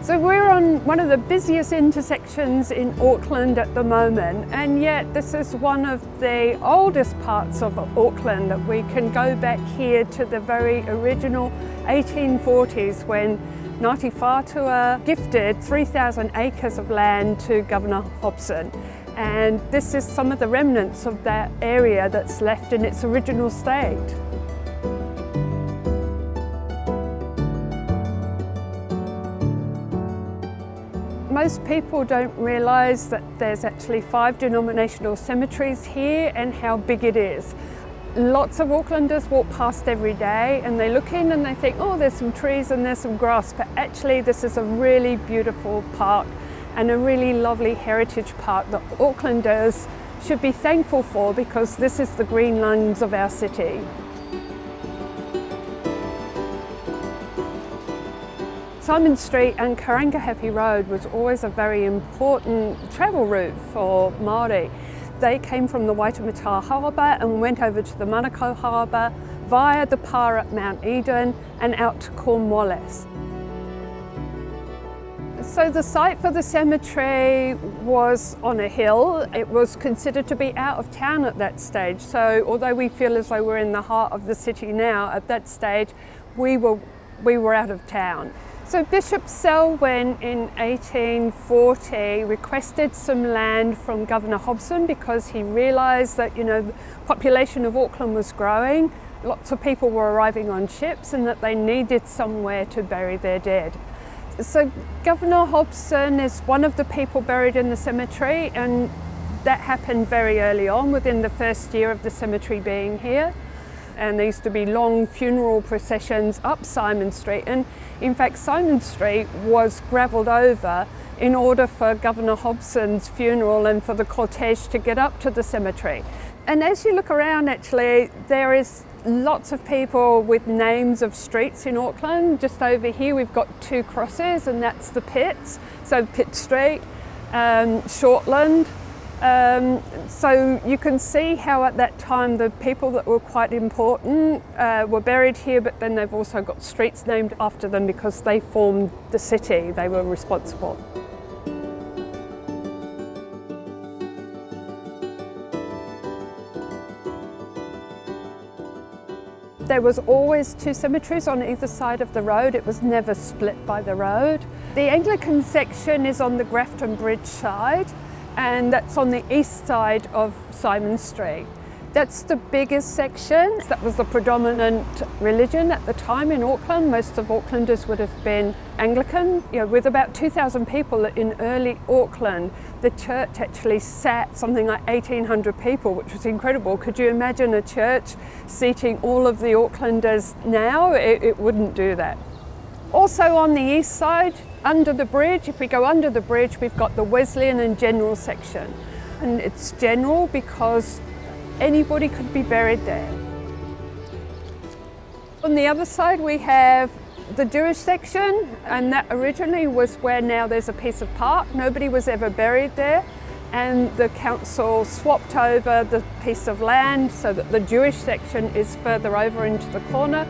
So we're on one of the busiest intersections in Auckland at the moment, and yet this is one of the oldest parts of Auckland that we can go back here to the very original 1840s when Ngāti Whātua gifted 3,000 acres of land to Governor Hobson. And this is some of the remnants of that area that's left in its original state. Most people don't realise that there's actually 5 denominational cemeteries here and how big it is. Lots of Aucklanders walk past every day and they look in and they think, oh, there's some trees and there's some grass, but actually this is a really beautiful park and a really lovely heritage park that Aucklanders should be thankful for, because this is the green lungs of our city. Simon Street and Karangahape Road was always a very important travel route for Māori. They came from the Waitemata Harbour and went over to the Manukau Harbour via the Pāra at Mount Eden and out to Cornwallis. So the site for the cemetery was on a hill. It was considered to be out of town at that stage. So although we feel as though we're in the heart of the city now, at that stage we were out of town. So Bishop Selwyn in 1840 requested some land from Governor Hobson because he realised that, the population of Auckland was growing, lots of people were arriving on ships, and that they needed somewhere to bury their dead. So Governor Hobson is one of the people buried in the cemetery, and that happened very early on, within the first year of the cemetery being here. And there used to be long funeral processions up Simon Street, and in fact Simon Street was gravelled over in order for Governor Hobson's funeral and for the cortege to get up to the cemetery. And as you look around, actually there is lots of people with names of streets in Auckland. Just over here we've got 2 crosses, and that's the Pitts, so Pitt Street, Shortland. So you can see how at that time the people that were quite important were buried here, but then they've also got streets named after them because they formed the city. They were responsible. There was always 2 cemeteries on either side of the road. It was never split by the road. The Anglican section is on the Grafton Bridge side, and that's on the east side of Simon Street. That's the biggest section. That was the predominant religion at the time in Auckland. Most of Aucklanders would have been Anglican. With about 2,000 people in early Auckland, the church actually sat something like 1,800 people, which was incredible. Could you imagine a church seating all of the Aucklanders now? It wouldn't do that. Also on the east side, under the bridge, if we go under the bridge, we've got the Wesleyan and General section. And it's general because anybody could be buried there. On the other side we have the Jewish section, and that originally was where now there's a piece of park. Nobody was ever buried there, and the council swapped over the piece of land so that the Jewish section is further over into the corner.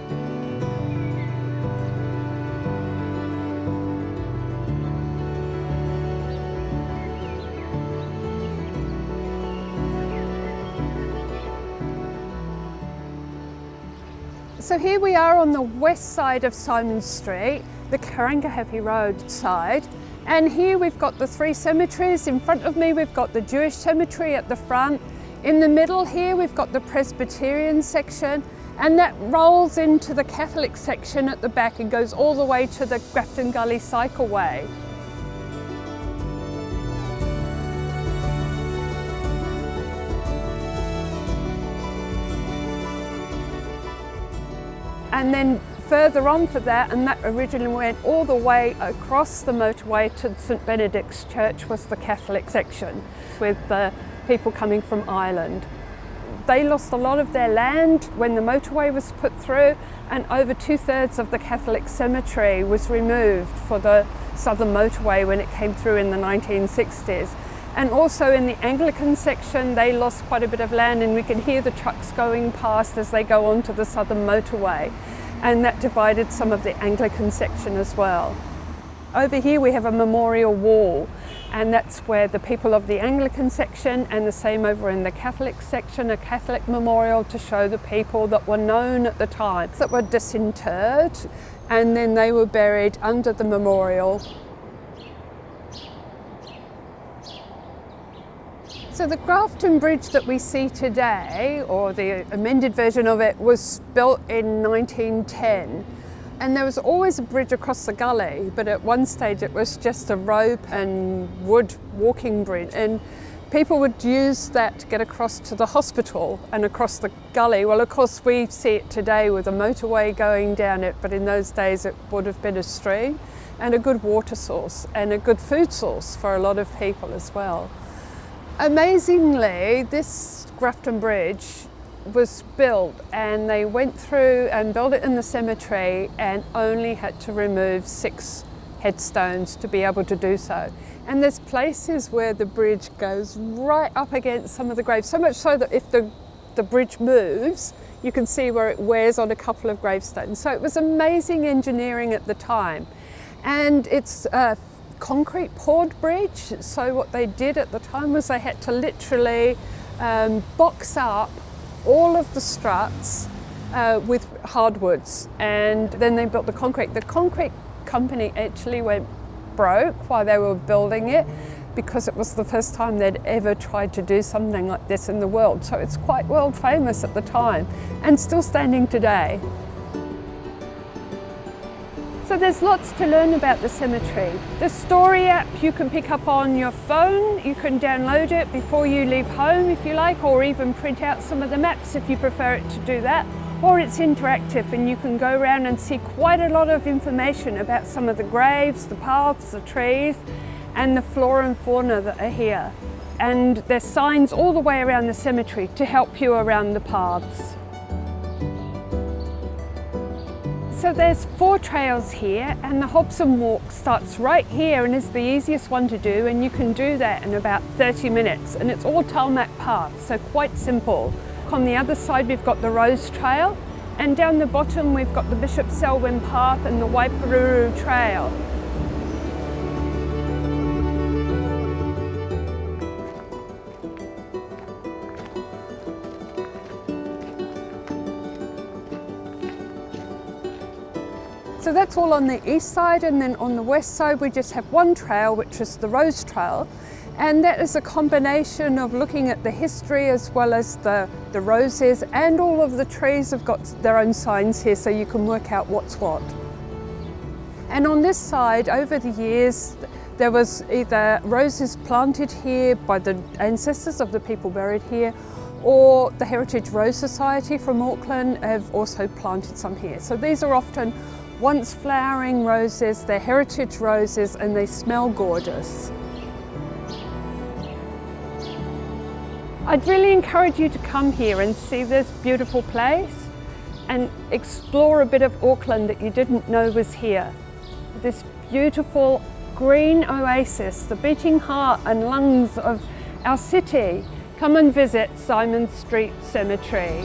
So here we are on the west side of Simon Street, the Karangahape Road side, and here we've got the 3 cemeteries. In front of me we've got the Jewish cemetery at the front. In the middle here we've got the Presbyterian section, and that rolls into the Catholic section at the back and goes all the way to the Grafton Gully Cycleway. And then further on for that, and that originally went all the way across the motorway to St Benedict's Church, was the Catholic section with the people coming from Ireland. They lost a lot of their land when the motorway was put through, and over 2/3 of the Catholic cemetery was removed for the southern motorway when it came through in the 1960s. And also in the Anglican section, they lost quite a bit of land, and we can hear the trucks going past as they go onto the southern motorway. And that divided some of the Anglican section as well. Over here we have a memorial wall, and that's where the people of the Anglican section, and the same over in the Catholic section, a Catholic memorial to show the people that were known at the time, that were disinterred, and then they were buried under the memorial. So the Grafton Bridge that we see today, or the amended version of it, was built in 1910. And there was always a bridge across the gully, but at one stage it was just a rope and wood walking bridge. And people would use that to get across to the hospital and across the gully. Well, of course, we see it today with a motorway going down it, but in those days it would have been a stream and a good water source and a good food source for a lot of people as well. Amazingly, this Grafton Bridge was built, and they went through and built it in the cemetery and only had to remove 6 headstones to be able to do so. And there's places where the bridge goes right up against some of the graves, so much so that if the bridge moves, you can see where it wears on a couple of gravestones. So it was amazing engineering at the time. And it's concrete poured bridge, so what they did at the time was they had to literally box up all of the struts with hardwoods, and then they built the concrete. The concrete company actually went broke while they were building it, because it was the first time they'd ever tried to do something like this in the world. So it's quite world famous at the time and still standing today. So there's lots to learn about the cemetery. The Story app you can pick up on your phone. You can download it before you leave home if you like, or even print out some of the maps if you prefer it to do that. Or it's interactive and you can go around and see quite a lot of information about some of the graves, the paths, the trees, and the flora and fauna that are here. And there's signs all the way around the cemetery to help you around the paths. So there's 4 trails here, and the Hobson Walk starts right here and is the easiest one to do, and you can do that in about 30 minutes, and it's all tarmac paths, so quite simple. On the other side we've got the Rose Trail, and down the bottom we've got the Bishop Selwyn Path and the Waipururu Trail. So that's all on the east side, and then on the west side we just have one trail, which is the Rose Trail, and that is a combination of looking at the history as well as the roses, and all of the trees have got their own signs here so you can work out what's what. And on this side, over the years, there was either roses planted here by the ancestors of the people buried here, or the Heritage Rose Society from Auckland have also planted some here. So these are often once flowering roses, they're heritage roses, and they smell gorgeous. I'd really encourage you to come here and see this beautiful place and explore a bit of Auckland that you didn't know was here. This beautiful green oasis, the beating heart and lungs of our city. Come and visit Symonds Street Cemetery.